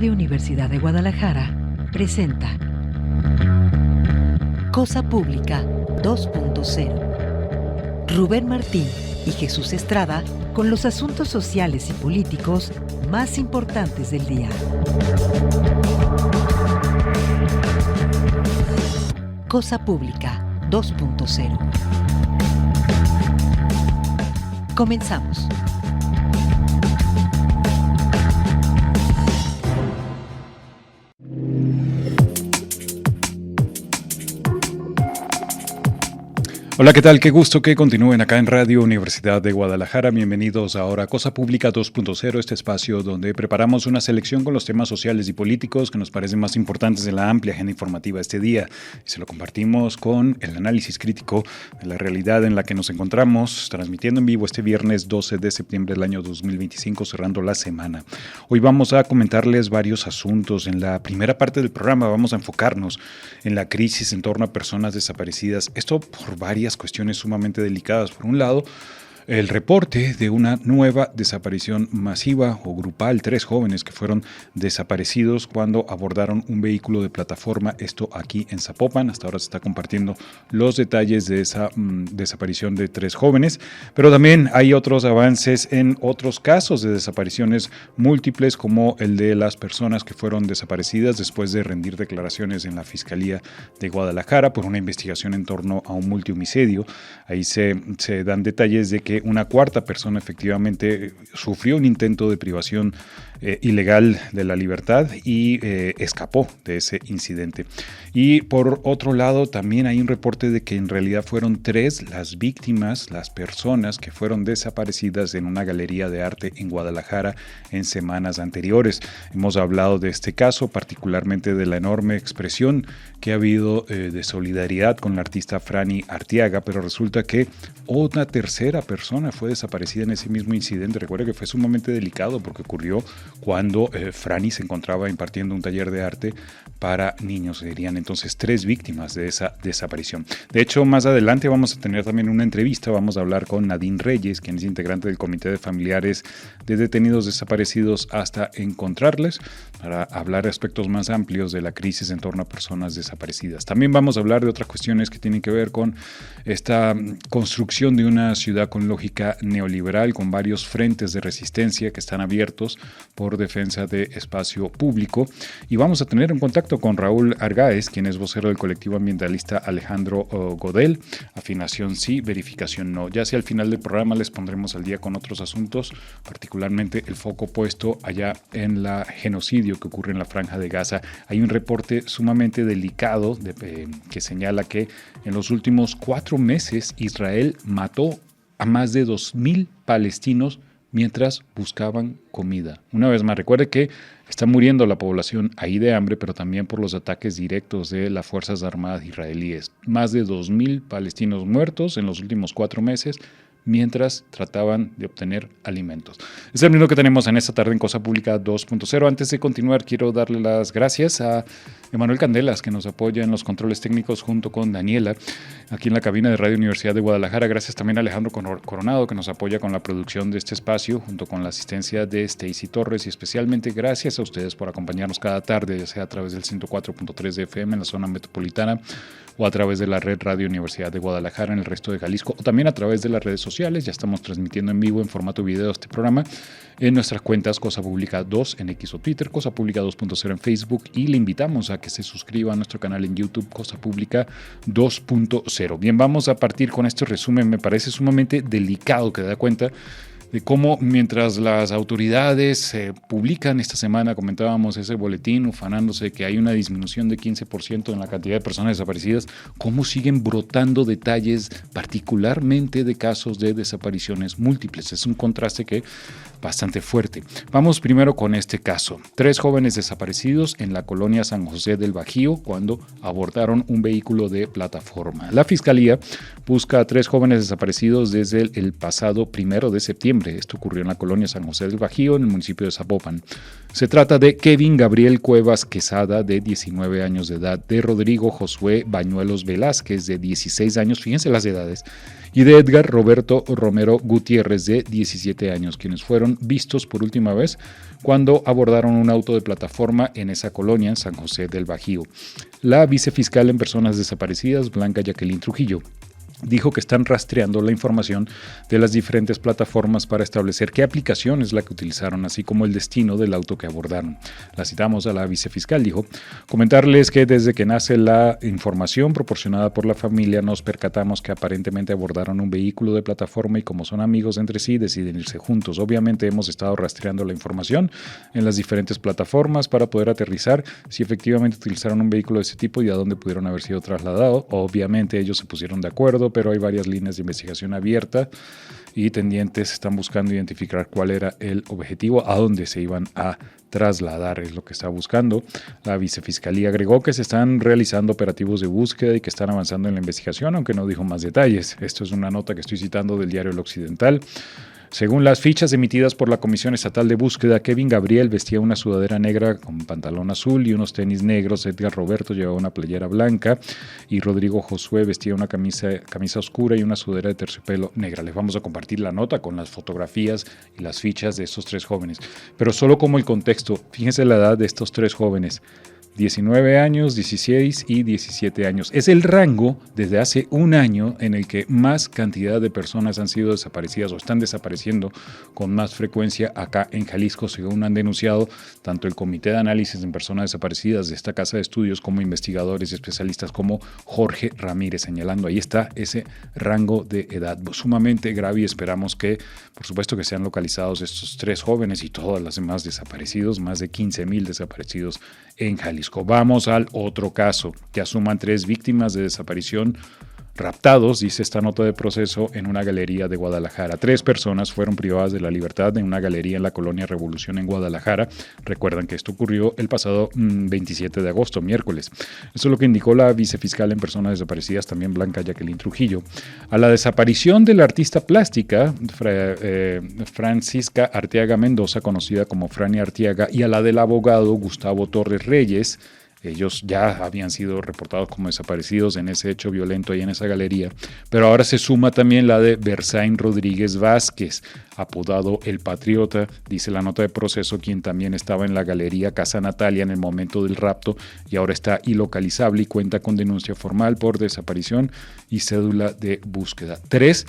Radio Universidad de Guadalajara presenta Cosa Pública 2.0. Rubén Martín y Jesús Estrada con los asuntos sociales y políticos más importantes del día. Cosa Pública 2.0. Comenzamos. Hola, ¿qué tal? Qué gusto que continúen acá en Radio Universidad de Guadalajara. Bienvenidos ahora a Cosa Pública 2.0, este espacio donde preparamos una selección con los temas sociales y políticos que nos parecen más importantes de la amplia agenda informativa este día. Y se lo compartimos con el análisis crítico de la realidad en la que nos encontramos, transmitiendo en vivo este viernes 12 de septiembre del año 2025, cerrando la semana. Hoy vamos a comentarles varios asuntos. En la primera parte del programa vamos a enfocarnos en la crisis en torno a personas desaparecidas. Esto por varias cuestiones sumamente delicadas. Por un lado, el reporte de una nueva desaparición masiva o grupal, 3 jóvenes que fueron desaparecidos cuando abordaron un vehículo de plataforma, esto aquí en Zapopan. Hasta ahora se está compartiendo los detalles de esa desaparición de 3 jóvenes, pero también hay otros avances en otros casos de desapariciones múltiples, como el de las personas que fueron desaparecidas después de rendir declaraciones en la Fiscalía de Guadalajara por una investigación en torno a un multihomicidio. Ahí se dan detalles de que una cuarta persona efectivamente sufrió un intento de privación ilegal de la libertad y escapó de ese incidente. Y por otro lado, también hay un reporte de que en realidad fueron 3 las víctimas, las personas que fueron desaparecidas en una galería de arte en Guadalajara en semanas anteriores. Hemos hablado de este caso, particularmente de la enorme expresión que ha habido de solidaridad con la artista Franny Arteaga, pero resulta que una tercera persona fue desaparecida en ese mismo incidente. Recuerda que fue sumamente delicado porque ocurrió cuando Franny se encontraba impartiendo un taller de arte para niños. Serían entonces 3 víctimas de esa desaparición. De hecho, más adelante vamos a tener también una entrevista. Vamos a hablar con Nadine Reyes, quien es integrante del Comité de Familiares de Detenidos Desaparecidos hasta encontrarles, para hablar de aspectos más amplios de la crisis en torno a personas desaparecidas. También vamos a hablar de otras cuestiones que tienen que ver con esta construcción de una ciudad con lógica neoliberal, con varios frentes de resistencia que están abiertos por defensa de espacio público. Y vamos a tener un contacto con Raúl Argáez, quien es vocero del colectivo ambientalista Alejandro Godel. Afinación sí, verificación no. Ya hacia el final del programa les pondremos al día con otros asuntos, particularmente el foco puesto allá en la genocidio que ocurre en la Franja de Gaza. Hay un reporte sumamente delicado que señala que en los últimos 4 meses Israel mató a más de 2,000 palestinos mientras buscaban comida. Una vez más, recuerde que está muriendo la población ahí de hambre, pero también por los ataques directos de las Fuerzas Armadas israelíes. Más de 2,000 palestinos muertos en los últimos 4 meses mientras trataban de obtener alimentos. Es el mismo que tenemos en esta tarde en Cosa Pública 2.0. Antes de continuar, quiero darle las gracias a Emanuel Candelas, que nos apoya en los controles técnicos junto con Daniela, aquí en la cabina de Radio Universidad de Guadalajara. Gracias también a Alejandro Coronado, que nos apoya con la producción de este espacio, junto con la asistencia de Stacy Torres, y especialmente gracias a ustedes por acompañarnos cada tarde, ya sea a través del 104.3 de FM en la zona metropolitana, o a través de la red Radio Universidad de Guadalajara en el resto de Jalisco, o también a través de las redes sociales. Ya estamos transmitiendo en vivo en formato video este programa en nuestras cuentas Cosa Pública 2 en X o Twitter, Cosa Pública 2.0 en Facebook, y le invitamos a que se suscriba a nuestro canal en YouTube, Cosa Pública 2.0. Bien, vamos a partir con este resumen. Me parece sumamente delicado, que da cuenta de cómo mientras las autoridades publican esta semana, comentábamos ese boletín ufanándose que hay una disminución de 15% en la cantidad de personas desaparecidas, cómo siguen brotando detalles particularmente de casos de desapariciones múltiples. Es un contraste que bastante fuerte. Vamos primero con este caso. 3 jóvenes desaparecidos en la colonia San José del Bajío cuando abordaron un vehículo de plataforma. La Fiscalía busca a 3 jóvenes desaparecidos desde el pasado 1 de septiembre. noviembre. Esto ocurrió en la colonia San José del Bajío, en el municipio de Zapopan. Se trata de Kevin Gabriel Cuevas Quesada, de 19 años de edad, de Rodrigo Josué Bañuelos Velázquez, de 16 años, fíjense las edades, y de Edgar Roberto Romero Gutiérrez, de 17 años, quienes fueron vistos por última vez cuando abordaron un auto de plataforma en esa colonia, en San José del Bajío. La vicefiscal en personas desaparecidas, Blanca Jacqueline Trujillo, dijo que están rastreando la información de las diferentes plataformas para establecer qué aplicación es la que utilizaron, así como el destino del auto que abordaron. La citamos a la vicefiscal, dijo: comentarles que desde que nace la información proporcionada por la familia nos percatamos que aparentemente abordaron un vehículo de plataforma y como son amigos entre sí deciden irse juntos. Obviamente hemos estado rastreando la información en las diferentes plataformas para poder aterrizar si efectivamente utilizaron un vehículo de ese tipo y a dónde pudieron haber sido trasladados. Obviamente ellos se pusieron de acuerdo, pero hay varias líneas de investigación abiertas y tendientes están buscando identificar cuál era el objetivo, a dónde se iban a trasladar, es lo que está buscando. La vicefiscalía agregó que se están realizando operativos de búsqueda y que están avanzando en la investigación, aunque no dijo más detalles. Esto es una nota que estoy citando del diario El Occidental. Según las fichas emitidas por la Comisión Estatal de Búsqueda, Kevin Gabriel vestía una sudadera negra con pantalón azul y unos tenis negros. Edgar Roberto llevaba una playera blanca y Rodrigo Josué vestía una camisa oscura y una sudadera de terciopelo negra. Les vamos a compartir la nota con las fotografías y las fichas de estos tres jóvenes. Pero solo como el contexto, fíjense la edad de estos tres jóvenes. 19 años, 16 y 17 años. Es el rango desde hace un año en el que más cantidad de personas han sido desaparecidas o están desapareciendo con más frecuencia acá en Jalisco, según han denunciado tanto el Comité de Análisis en Personas Desaparecidas de esta casa de estudios como investigadores y especialistas como Jorge Ramírez, señalando ahí está ese rango de edad sumamente grave y esperamos que, por supuesto, que sean localizados estos tres jóvenes y todas las demás desaparecidos, más de 15,000 desaparecidos en Jalisco. Vamos al otro caso, que asuman 3 víctimas de desaparición raptados, dice esta nota de proceso, en una galería de Guadalajara. 3 personas fueron privadas de la libertad en una galería en la colonia Revolución en Guadalajara. Recuerdan que esto ocurrió el pasado 27 de agosto, miércoles. Eso es lo que indicó la vicefiscal en personas desaparecidas, también Blanca Jacqueline Trujillo. A la desaparición de la artista plástica Francisca Arteaga Mendoza, conocida como Franny Arteaga, y a la del abogado Gustavo Torres Reyes. Ellos ya habían sido reportados como desaparecidos en ese hecho violento ahí en esa galería, pero ahora se suma también la de Berzain Rodríguez Vázquez, apodado El Patriota, dice la nota de proceso, quien también estaba en la galería Casa Natalia en el momento del rapto y ahora está ilocalizable y cuenta con denuncia formal por desaparición y cédula de búsqueda. 3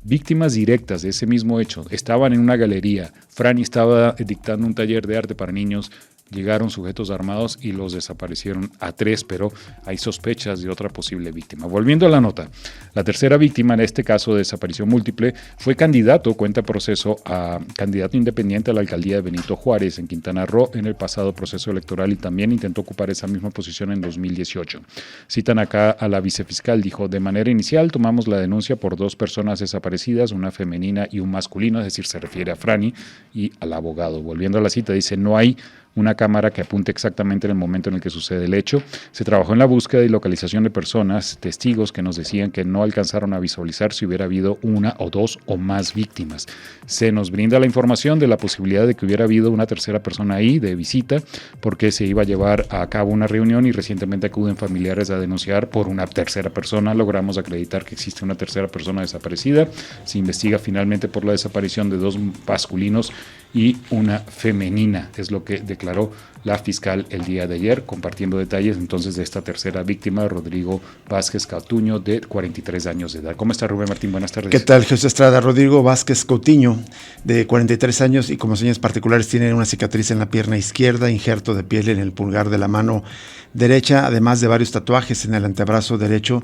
víctimas directas de ese mismo hecho estaban en una galería. Franny estaba dictando un taller de arte para niños. Llegaron sujetos armados y los desaparecieron a 3, pero hay sospechas de otra posible víctima. Volviendo a la nota, la tercera víctima en este caso de desaparición múltiple fue cuenta proceso a candidato independiente a la alcaldía de Benito Juárez en Quintana Roo en el pasado proceso electoral y también intentó ocupar esa misma posición en 2018. Citan acá a la vicefiscal, dijo: de manera inicial tomamos la denuncia por 2 personas desaparecidas, una femenina y un masculino, es decir, se refiere a Franny y al abogado. Volviendo a la cita, dice: no hay una cámara que apunte exactamente en el momento en el que sucede el hecho. Se trabajó en la búsqueda y localización de personas, testigos que nos decían que no alcanzaron a visualizar si hubiera habido 1 o 2 o más víctimas. Se nos brinda la información de la posibilidad de que hubiera habido una tercera persona ahí de visita porque se iba a llevar a cabo una reunión y recientemente acuden familiares a denunciar por una tercera persona. Logramos acreditar que existe una tercera persona desaparecida. Se investiga finalmente por la desaparición de 2 masculinos y una femenina, es lo que declaró la fiscal el día de ayer, compartiendo detalles entonces de esta tercera víctima, Rodrigo Vázquez Coutinho, de 43 años de edad. ¿Cómo está, Rubén Martín? Buenas tardes. ¿Qué tal, Jesús Estrada? Rodrigo Vázquez Coutinho, de 43 años y como señas particulares tiene una cicatriz en la pierna izquierda, injerto de piel en el pulgar de la mano derecha, además de varios tatuajes en el antebrazo derecho.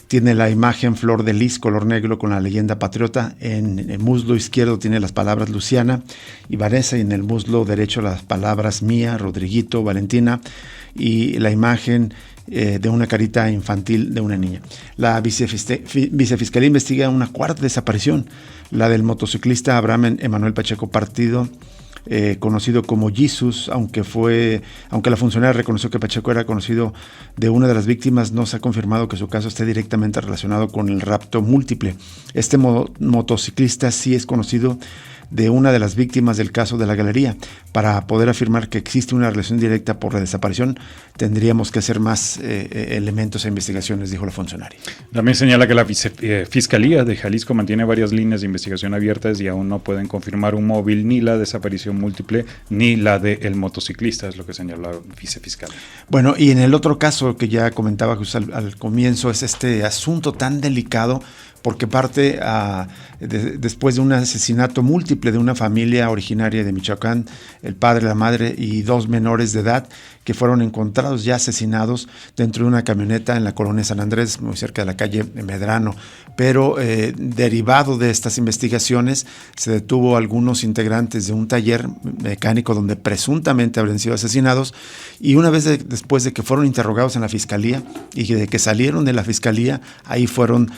Tiene la imagen flor de lis color negro con la leyenda patriota. En el muslo izquierdo tiene las palabras Luciana y Vanessa, y en el muslo derecho las palabras Mía, Rodriguito, Valentina, y la imagen de una carita infantil de una niña. La vicefiscalía investiga una 4ª desaparición, la del motociclista Abraham Emanuel Pacheco Partido, conocido como Jesus, aunque la funcionaria reconoció que Pacheco era conocido de una de las víctimas, no se ha confirmado que su caso esté directamente relacionado con el rapto múltiple. Este motociclista sí es conocido de una de las víctimas del caso de la galería. Para poder afirmar que existe una relación directa por la desaparición, tendríamos que hacer más elementos e investigaciones, dijo la funcionaria. También señala que la Fiscalía de Jalisco mantiene varias líneas de investigación abiertas y aún no pueden confirmar un móvil, ni la desaparición múltiple, ni la del motociclista, es lo que señaló la vicefiscal. Bueno, y en el otro caso que ya comentaba al comienzo, es este asunto tan delicado, porque parte después de un asesinato múltiple de una familia originaria de Michoacán, el padre, la madre y 2 menores de edad que fueron encontrados ya asesinados dentro de una camioneta en la colonia San Andrés, muy cerca de la calle Medrano. Pero derivado de estas investigaciones, se detuvo a algunos integrantes de un taller mecánico donde presuntamente habrían sido asesinados, y una vez después de que fueron interrogados en la fiscalía y de que salieron de la fiscalía, ahí fueron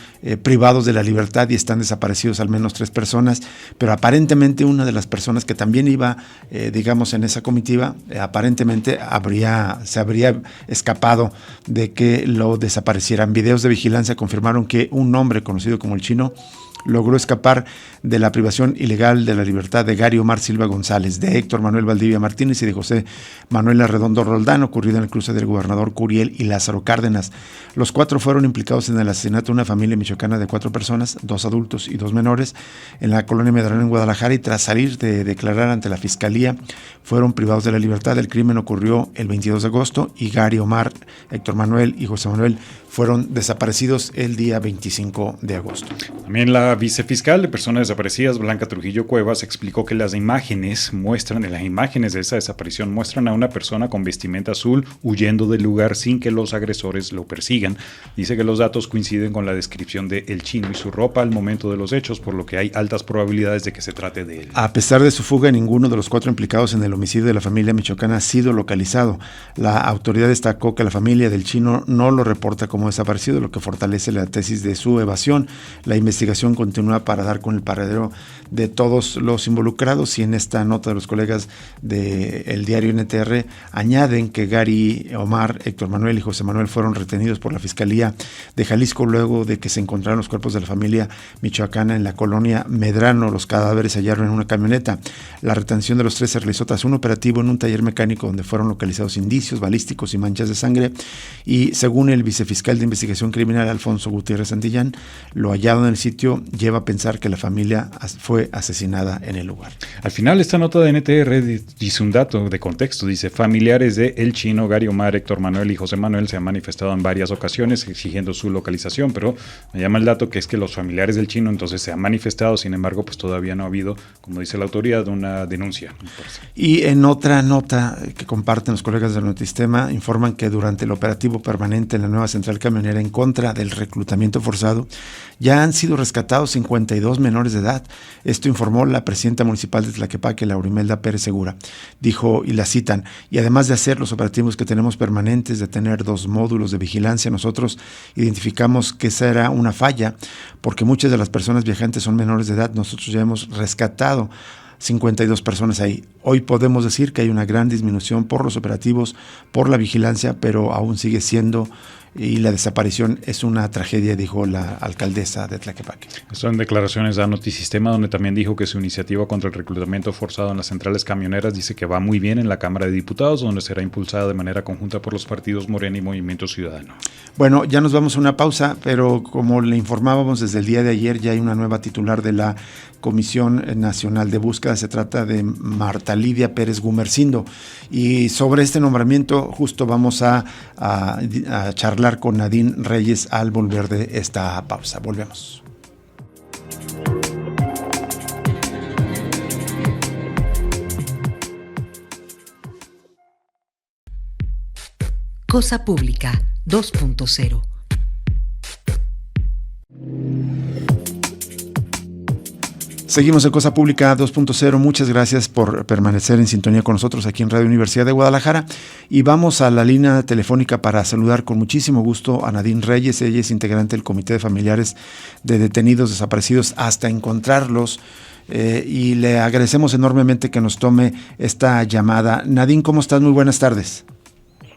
privados de la libertad y están desaparecidos al menos 3 personas, pero aparentemente una de las personas que también iba, digamos, en esa comitiva, aparentemente se habría escapado de que lo desaparecieran. Videos de vigilancia confirmaron que un hombre conocido como el Chino logró escapar de la privación ilegal de la libertad de Gary Omar Silva González, de Héctor Manuel Valdivia Martínez y de José Manuel Arredondo Roldán, ocurrido en el cruce del Gobernador Curiel y Lázaro Cárdenas. Los 4 fueron implicados en el asesinato de una familia michoacana de 4 personas, 2 adultos y 2 menores, en la colonia Medrano en Guadalajara, y tras salir de declarar ante la fiscalía, fueron privados de la libertad. El crimen ocurrió el 22 de agosto y Gary Omar, Héctor Manuel y José Manuel fueron desaparecidos el día 25 de agosto. También la vicefiscal de personas desaparecidas, Blanca Trujillo Cuevas, explicó que las imágenes de esa desaparición muestran a una persona con vestimenta azul huyendo del lugar sin que los agresores lo persigan. Dice que los datos coinciden con la descripción de El Chino y su ropa al momento de los hechos, por lo que hay altas probabilidades de que se trate de él. A pesar de su fuga, ninguno de los 4 implicados en el homicidio de la familia michoacana ha sido localizado. La autoridad destacó que la familia del Chino no lo reporta como desaparecido, lo que fortalece la tesis de su evasión. La investigación continúa para dar con el paradero de todos los involucrados, y en esta nota de los colegas del diario NTR añaden que Gary Omar, Héctor Manuel y José Manuel fueron retenidos por la Fiscalía de Jalisco luego de que se encontraron los cuerpos de la familia michoacana en la colonia Medrano. Los cadáveres se hallaron en una camioneta. La retención de los 3 se realizó tras un operativo en un taller mecánico donde fueron localizados indicios balísticos y manchas de sangre, y según el vicefiscal de investigación criminal Alfonso Gutiérrez Santillán, lo hallado en el sitio lleva a pensar que la familia fue asesinada en el lugar. Al final, esta nota de NTR dice un dato de contexto. Dice: familiares de El Chino, Gary Omar, Héctor Manuel y José Manuel se han manifestado en varias ocasiones exigiendo su localización, pero me llama el dato que es que los familiares del Chino entonces se han manifestado, sin embargo, pues todavía no ha habido, como dice la autoridad, una denuncia. Y en otra nota que comparten los colegas del Notisistema, informan que durante el operativo permanente en la nueva central camionera en contra del reclutamiento forzado, ya han sido rescatados 52 menores de edad. Esto informó la presidenta municipal de Tlaquepaque, Laura Imelda Pérez Segura. Dijo, y la citan: y además de hacer los operativos que tenemos permanentes, de tener 2 módulos de vigilancia, nosotros identificamos que esa era una falla, porque muchas de las personas viajantes son menores de edad. Nosotros ya hemos rescatado 52 personas ahí. Hoy podemos decir que hay una gran disminución por los operativos, por la vigilancia, pero aún sigue siendo, y la desaparición es una tragedia, dijo la alcaldesa de Tlaquepaque. Esto en declaraciones a Notisistema, donde también dijo que su iniciativa contra el reclutamiento forzado en las centrales camioneras dice que va muy bien en la Cámara de Diputados, donde será impulsada de manera conjunta por los partidos Morena y Movimiento Ciudadano. Bueno, ya nos vamos a una pausa, pero como le informábamos desde el día de ayer, ya hay una nueva titular de la Comisión Nacional de Búsqueda. Se trata de Marta Lidia Pérez Gumersindo, y sobre este nombramiento justo vamos a charlar con Nadine Reyes al volver de esta pausa. Volvemos. Cosa Pública 2.0. Seguimos en Cosa Pública 2.0. Muchas gracias por permanecer en sintonía con nosotros aquí en Radio Universidad de Guadalajara, y vamos a la línea telefónica para saludar con muchísimo gusto a Nadine Reyes. Ella es integrante del Comité de Familiares de Detenidos Desaparecidos hasta encontrarlos, y le agradecemos enormemente que nos tome esta llamada. Nadine, ¿cómo estás? Muy buenas tardes.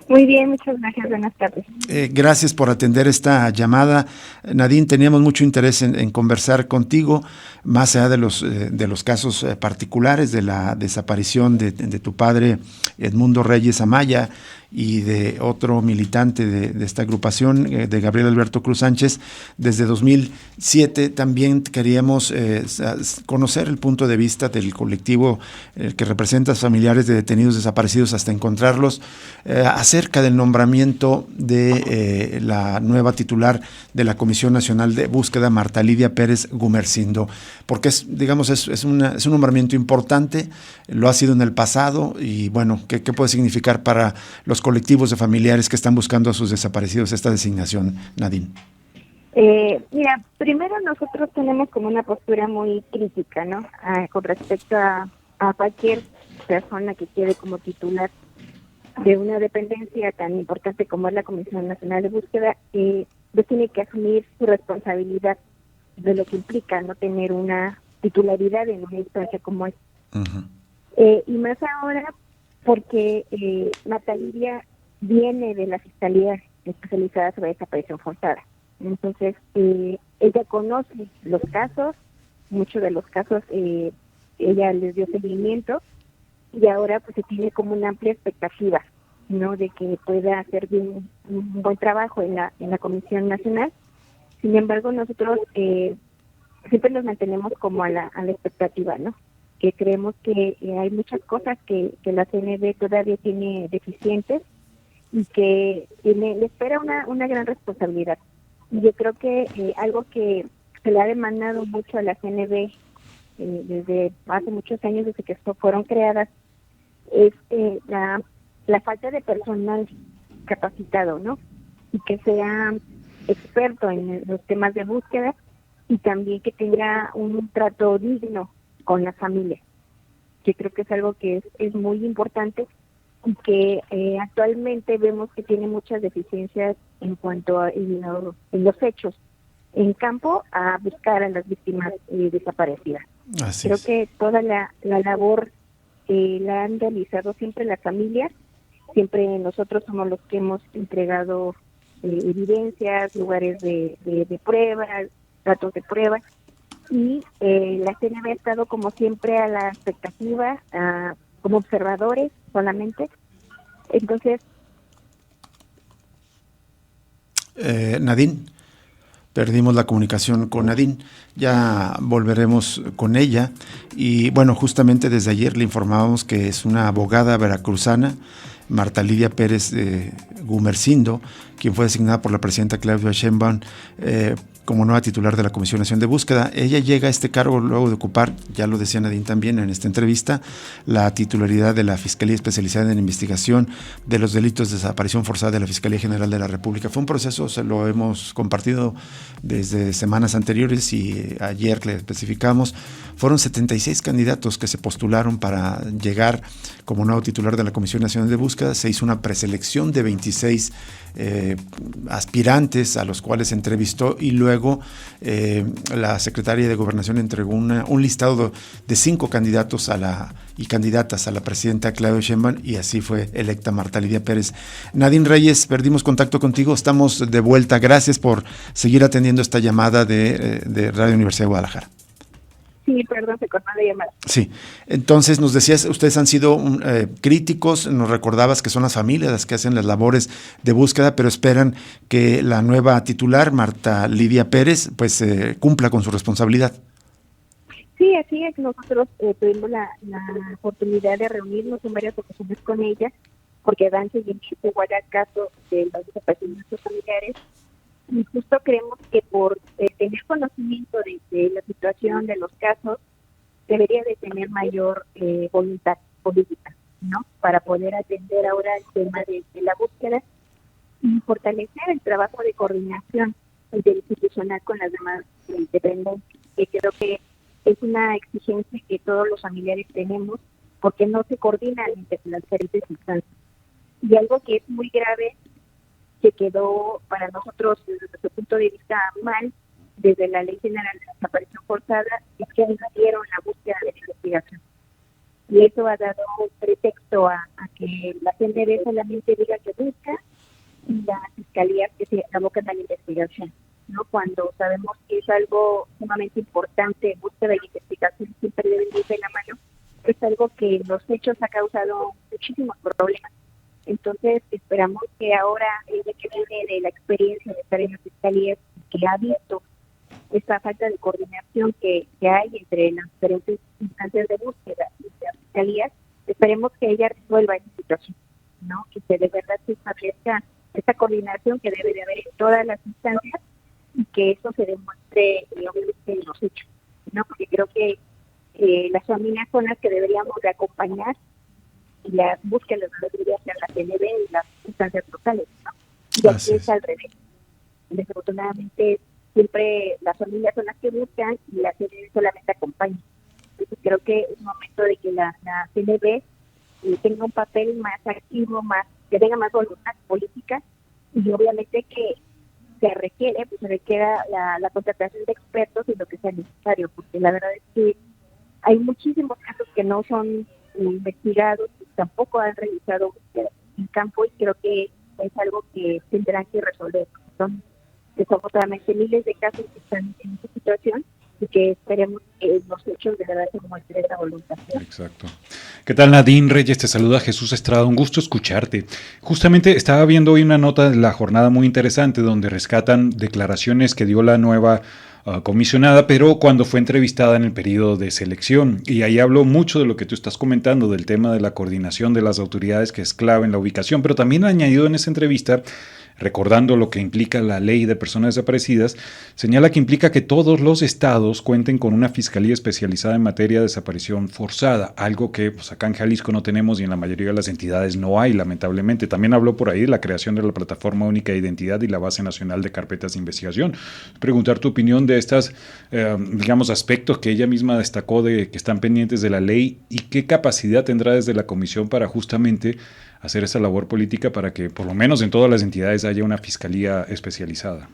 Muy bien, muchas gracias. Buenas tardes. Gracias por atender esta llamada. Nadine, teníamos mucho interés en conversar contigo, más allá de los casos particulares de la desaparición de tu padre, Edmundo Reyes Amaya, y de otro militante de esta agrupación, de Gabriel Alberto Cruz Sánchez. Desde 2007 también queríamos conocer el punto de vista del colectivo que representa a familiares de detenidos desaparecidos hasta encontrarlos, acerca del nombramiento de la nueva titular de la Comisión Nacional de Búsqueda, Marta Lidia Pérez Gumersindo, porque es un nombramiento importante, lo ha sido en el pasado, y bueno, ¿qué puede significar para los colectivos de familiares que están buscando a sus desaparecidos esta designación, Nadine? Mira, primero nosotros tenemos como una postura muy crítica, ¿no? Con respecto a cualquier persona que quede como titular de una dependencia tan importante como es la Comisión Nacional de Búsqueda, pues tiene que asumir su responsabilidad de lo que implica no tener una titularidad en una instancia como esta. Uh-huh. Y más ahora porque Marta Lidia viene de la Fiscalía especializada sobre desaparición forzada. Entonces, ella conoce los casos, muchos de los casos ella les dio seguimiento, y ahora pues se tiene como una amplia expectativa, ¿no?, de que pueda hacer bien un buen trabajo en la Comisión Nacional. Sin embargo, nosotros siempre nos mantenemos como a la expectativa, ¿no?, que creemos que hay muchas cosas que la CNB todavía tiene deficientes y que le espera una gran responsabilidad. Y yo creo que algo que se le ha demandado mucho a la CNB desde hace muchos años, desde que fueron creadas, es la falta de personal capacitado, ¿no? Y que sea experto en los temas de búsqueda, y también que tenga un trato digno con la familia. Yo creo que es algo que es muy importante, y que actualmente vemos que tiene muchas deficiencias en cuanto a en los hechos en campo a buscar a las víctimas desaparecidas. Así creo es. Que toda la labor la han realizado siempre las familias, siempre nosotros somos los que hemos entregado evidencias, lugares de pruebas, datos de pruebas, y la CNB ha estado como siempre a la expectativa, como observadores solamente. Entonces, Nadine, perdimos la comunicación con Nadine, ya volveremos con ella. Y bueno, justamente desde ayer le informábamos que es una abogada veracruzana, Marta Lidia Pérez Gumersindo, quien fue designada por la presidenta Claudia Sheinbaum como nueva titular de la Comisión Nacional de Búsqueda. Ella llega a este cargo luego de ocupar, ya lo decía Nadine también en esta entrevista, la titularidad de la Fiscalía Especializada en Investigación de los Delitos de Desaparición Forzada de la Fiscalía General de la República. Fue un proceso, se lo hemos compartido desde semanas anteriores, y ayer le especificamos, fueron 76 candidatos que se postularon para llegar como nuevo titular de la Comisión Nacional de Búsqueda. Se hizo una preselección de 26 aspirantes a los cuales se entrevistó, y luego la Secretaría de Gobernación entregó un listado de 5 candidatos y candidatas a la presidenta Claudia Sheinbaum, y así fue electa Marta Lidia Pérez. Nadine Reyes, perdimos contacto contigo, estamos de vuelta. Gracias por seguir atendiendo esta llamada de Radio Universidad de Guadalajara. Sí, perdón, se cortó la llamada. Sí, entonces nos decías, ustedes han sido críticos, nos recordabas que son las familias las que hacen las labores de búsqueda, pero esperan que la nueva titular, Marta Lidia Pérez, pues cumpla con su responsabilidad. Sí, así es. Nosotros tuvimos la oportunidad de reunirnos en varias ocasiones con ella, porque dan seguimiento igual al caso de los desaparecidos familiares. Y justo creemos que por tener conocimiento de la situación de los casos, debería de tener mayor voluntad política, ¿no?, para poder atender ahora el tema de la búsqueda y fortalecer el trabajo de coordinación interinstitucional con las demás dependencias, que creo que es una exigencia que todos los familiares tenemos, porque no se coordinan entre las diferentes instancias. Y algo que es muy grave, que quedó para nosotros desde nuestro punto de vista mal desde la Ley General de Desaparición Forzada, es que invadieron la búsqueda de la investigación. Y eso ha dado un pretexto a que la CNB solamente diga que busca y la fiscalía que se aboca a la investigación, ¿no? Cuando sabemos que es algo sumamente importante, búsqueda y investigación siempre deben ir de la mano, es algo que en los hechos ha causado muchísimos problemas. Entonces esperamos que ahora ella que viene de la experiencia de estar en la fiscalía, que ha visto esta falta de coordinación que hay entre las diferentes instancias de búsqueda y las fiscalías, esperemos que ella resuelva esa situación, ¿no? Que de verdad se establezca esta coordinación que debe de haber en todas las instancias y que eso se demuestre obviamente en los hechos, ¿no? Porque creo que las familias son las que deberíamos de acompañar y las búsquedas debería ser la CNB y las instancias locales, ¿no? Y aquí es al revés. Desafortunadamente siempre las familias son las que buscan y la CNB solamente acompaña. Entonces creo que es momento de que la CNB tenga un papel más activo, que tenga más voluntad política y obviamente que se requiere la contratación de expertos y lo que sea necesario, porque la verdad es que hay muchísimos casos que no son investigados y tampoco han realizado en campo y creo que es algo que tendrán que resolver. Son desafortunadamente miles de casos que están en esta situación y que esperemos que los hechos de verdad se muestren esa voluntad. Exacto. ¿Qué tal, Nadine Reyes? Te saluda Jesús Estrada, un gusto escucharte. Justamente estaba viendo hoy una nota de La Jornada muy interesante donde rescatan declaraciones que dio la nueva comisionada, pero cuando fue entrevistada en el periodo de selección. Y ahí habló mucho de lo que tú estás comentando, del tema de la coordinación de las autoridades, que es clave en la ubicación, pero también ha añadido en esa entrevista, recordando lo que implica la ley de personas desaparecidas, señala que implica que todos los estados cuenten con una fiscalía especializada en materia de desaparición forzada, algo que pues, acá en Jalisco no tenemos y en la mayoría de las entidades no hay, lamentablemente. También habló por ahí de la creación de la Plataforma Única de Identidad y la Base Nacional de Carpetas de Investigación. Preguntar tu opinión de estos, aspectos que ella misma destacó de que están pendientes de la ley y qué capacidad tendrá desde la comisión para justamente hacer esa labor política para que por lo menos en todas las entidades haya una fiscalía especializada.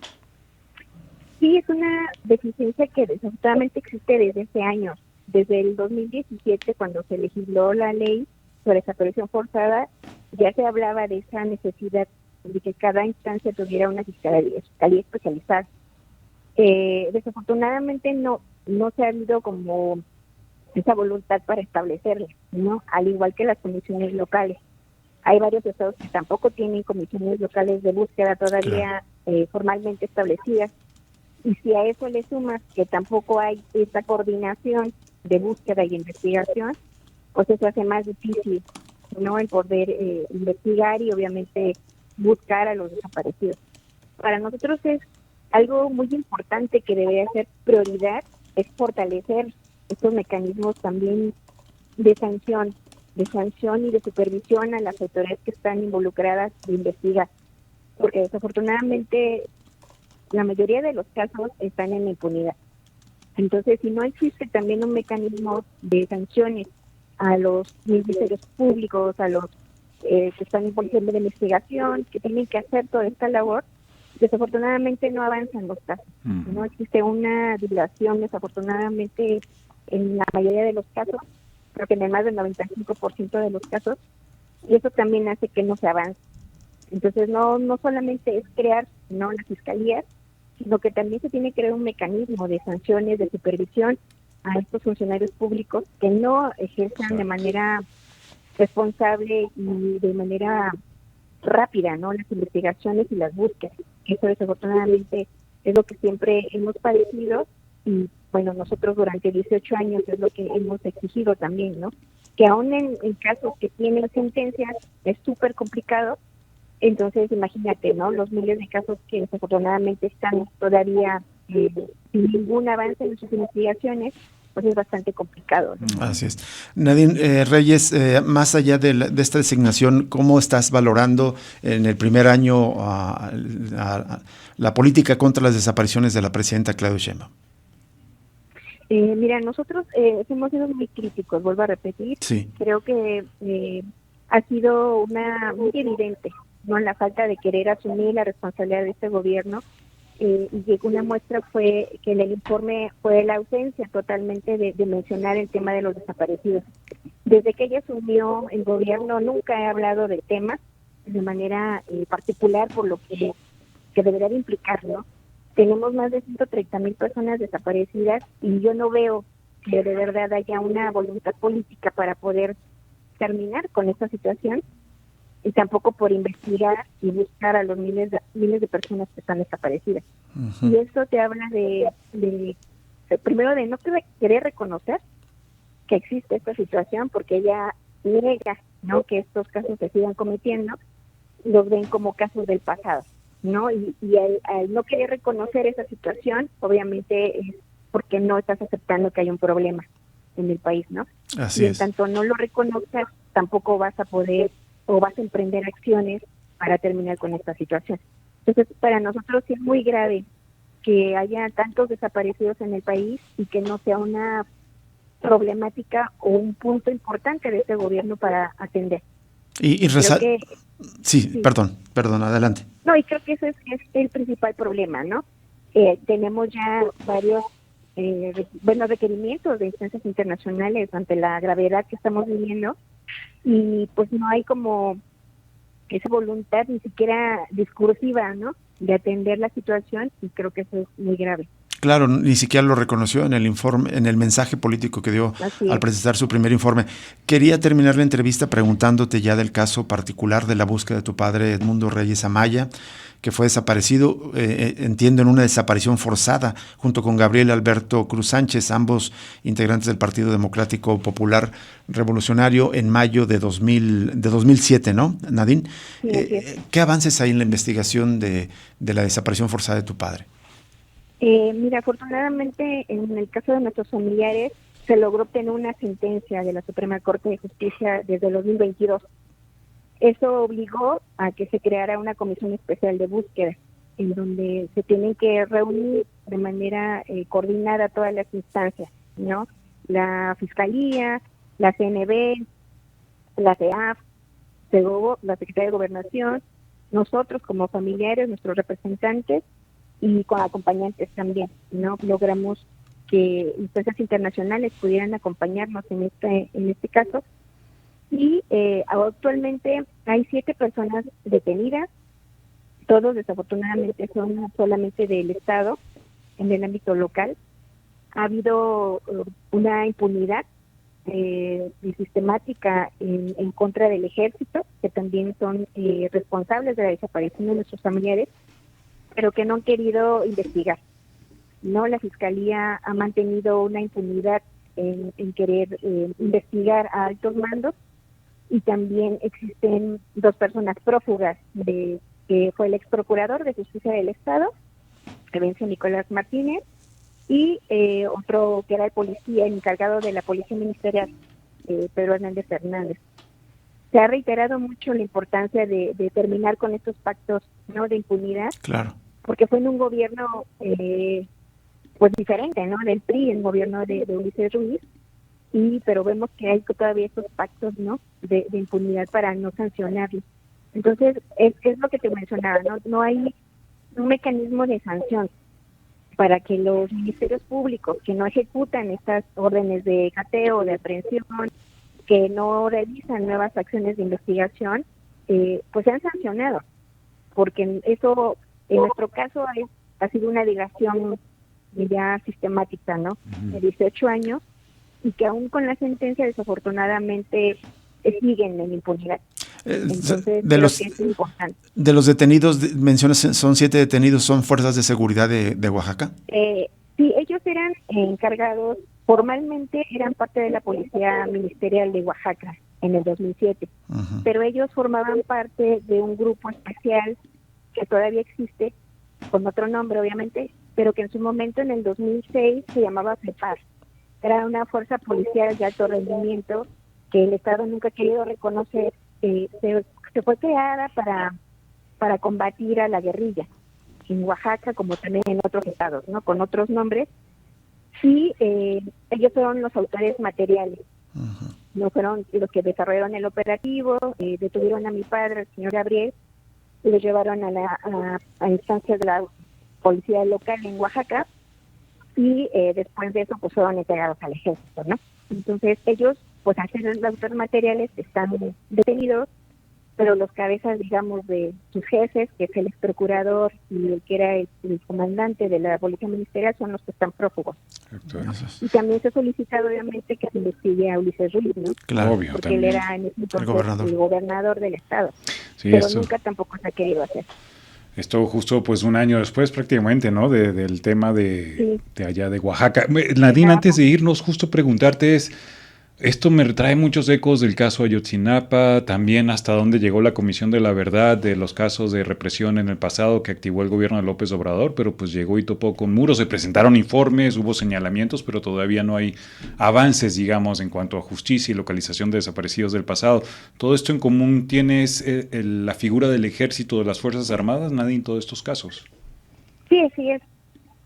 Sí, es una deficiencia que desafortunadamente existe desde hace años. Desde el 2017, cuando se legisló la ley sobre desaparición forzada, ya se hablaba de esa necesidad de que cada instancia tuviera una fiscalía especializada. Desafortunadamente no se ha habido como esa voluntad para establecerla, ¿no? Al igual que las comisiones locales. Hay varios estados que tampoco tienen comisiones locales de búsqueda todavía formalmente establecidas. Y si a eso le sumas que tampoco hay esta coordinación de búsqueda y investigación, pues eso hace más difícil, ¿no? El poder investigar y obviamente buscar a los desaparecidos. Para nosotros es algo muy importante que debería ser prioridad, es fortalecer estos mecanismos también de sanción y de supervisión a las autoridades que están involucradas de investigar, porque desafortunadamente la mayoría de los casos están en impunidad. Entonces, si no existe también un mecanismo de sanciones a los ministerios públicos, a los que están involucrados de investigación, que tienen que hacer toda esta labor, desafortunadamente no avanzan los casos. No existe una dilación, desafortunadamente, en la mayoría de los casos, creo que en el más del 95% de los casos, y eso también hace que no se avance. Entonces, no solamente es crear las fiscalías, sino que también se tiene que crear un mecanismo de sanciones, de supervisión a estos funcionarios públicos que no ejerzan de manera responsable y de manera rápida, las investigaciones y las búsquedas. Eso desafortunadamente es lo que siempre hemos padecido y bueno, nosotros durante 18 años es lo que hemos exigido también, que aún en casos que tienen sentencias es súper complicado. Entonces imagínate, los miles de casos que desafortunadamente están todavía sin ningún avance en sus investigaciones, pues es bastante complicado, ¿no? Así es. Nadine Reyes, más allá de esta designación, ¿cómo estás valorando en el primer año la política contra las desapariciones de la presidenta Claudia Sheinbaum? Mira, nosotros hemos sido muy críticos, vuelvo a repetir. Sí. Creo que ha sido muy evidente, la falta de querer asumir la responsabilidad de este gobierno. Y una muestra fue que en el informe fue la ausencia totalmente de mencionar el tema de los desaparecidos. Desde que ella asumió el gobierno nunca he hablado del tema de manera particular, por lo que debería de implicar, ¿no? Tenemos más de 130,000 personas desaparecidas y yo no veo que de verdad haya una voluntad política para poder terminar con esta situación, y tampoco por investigar y buscar a los miles de personas que están desaparecidas. Uh-huh. Y esto te habla de primero de no querer reconocer que existe esta situación, porque ella niega, ¿no?, que estos casos se sigan cometiendo, los ven como casos del pasado, ¿no? Y al no querer reconocer esa situación, obviamente es porque no estás aceptando que hay un problema en el país, ¿no? Así y en es. tanto no lo reconozcas, tampoco vas a poder o vas a emprender acciones para terminar con esta situación. Entonces, para nosotros sí es muy grave que haya tantos desaparecidos en el país y que no sea una problemática o un punto importante de este gobierno para atender. Sí, perdón, adelante. No, y creo que ese es el principal problema, ¿no? Tenemos ya varios requerimientos de instancias internacionales ante la gravedad que estamos viviendo, y pues no hay como esa voluntad ni siquiera discursiva, ¿no?, de atender la situación, y creo que eso es muy grave. Claro, ni siquiera lo reconoció en el informe, en el mensaje político que dio al presentar su primer informe. Quería terminar la entrevista preguntándote ya del caso particular de la búsqueda de tu padre Edmundo Reyes Amaya, que fue desaparecido, entiendo, en una desaparición forzada, junto con Gabriel Alberto Cruz Sánchez, ambos integrantes del Partido Democrático Popular Revolucionario, en mayo de 2007, ¿no, Nadine? Sí, ¿Qué avances hay en la investigación de la desaparición forzada de tu padre? Mira, afortunadamente en el caso de nuestros familiares se logró obtener una sentencia de la Suprema Corte de Justicia desde el 2022. Eso obligó a que se creara una comisión especial de búsqueda, en donde se tienen que reunir de manera coordinada todas las instancias, ¿no? La Fiscalía, la CNB, la CEAF, la Secretaría de Gobernación, nosotros como familiares, nuestros representantes, y con acompañantes también, ¿no? Logramos que instancias internacionales pudieran acompañarnos en este caso, y actualmente hay 7 personas detenidas. Todos desafortunadamente son solamente del Estado, en el ámbito local. Ha habido una impunidad y sistemática en contra del Ejército, que también son responsables de la desaparición de nuestros familiares, pero que no han querido investigar, ¿no? La Fiscalía ha mantenido una impunidad en querer investigar a altos mandos, y también existen 2 personas prófugas, que fue el ex procurador de Justicia del Estado, Evencio Nicolás Martínez, y otro que era el policía, el encargado de la Policía Ministerial, Pedro Hernández Fernández. Se ha reiterado mucho la importancia de terminar con estos pactos, ¿no?, de impunidad. Claro. Porque fue en un gobierno pues diferente, ¿no?, del PRI, el gobierno de Ulises Ruiz, pero vemos que hay todavía esos pactos, ¿no?, de impunidad para no sancionarlos. Entonces, es lo que te mencionaba, no hay un mecanismo de sanción para que los ministerios públicos que no ejecutan estas órdenes de cateo, de aprehensión, que no realizan nuevas acciones de investigación, pues sean sancionados, porque eso, en nuestro caso, ha sido una dilación ya sistemática, ¿no?, de 18 años, y que aún con la sentencia, desafortunadamente, siguen en impunidad. Entonces, creo que es importante. De los detenidos, mencionas, son 7 detenidos, ¿son fuerzas de seguridad de Oaxaca? Sí, ellos eran encargados, formalmente eran parte de la Policía Ministerial de Oaxaca en el 2007, uh-huh. Pero ellos formaban parte de un grupo especial que todavía existe, con otro nombre obviamente, pero que en su momento, en el 2006, se llamaba FEPAR. Era una fuerza policial de alto rendimiento que el Estado nunca ha querido reconocer. Se fue creada para combatir a la guerrilla en Oaxaca, como también en otros estados, ¿no?, con otros nombres. Sí, ellos fueron los autores materiales, uh-huh. No fueron los que desarrollaron el operativo. Detuvieron a mi padre, el señor Gabriel, y lo llevaron a instancias de la policía local en Oaxaca, y después de eso pues fueron entregados al ejército, ¿no? Entonces ellos pues al ser los autores materiales están detenidos, pero los cabezas, digamos, de sus jefes, que es el ex procurador y el que era el comandante de la policía ministerial, son los que están prófugos. Y también se ha solicitado, obviamente, que se investigue a Ulises Ruiz, ¿no? Claro, obvio, porque también. él era en ese entonces el gobernador del estado. Sí, pero esto, nunca tampoco se ha querido hacer. Esto justo pues un año después prácticamente, ¿no? Del tema de allá de Oaxaca. Nadine, antes de irnos, justo preguntarte esto me trae muchos ecos del caso Ayotzinapa, también hasta dónde llegó la Comisión de la Verdad, de los casos de represión en el pasado que activó el gobierno de López Obrador, pero pues llegó y topó con muros, se presentaron informes, hubo señalamientos, pero todavía no hay avances, digamos, en cuanto a justicia y localización de desaparecidos del pasado. ¿Todo esto en común tienes la figura del ejército, de las Fuerzas Armadas, Nadine, en todos estos casos? Sí, así es.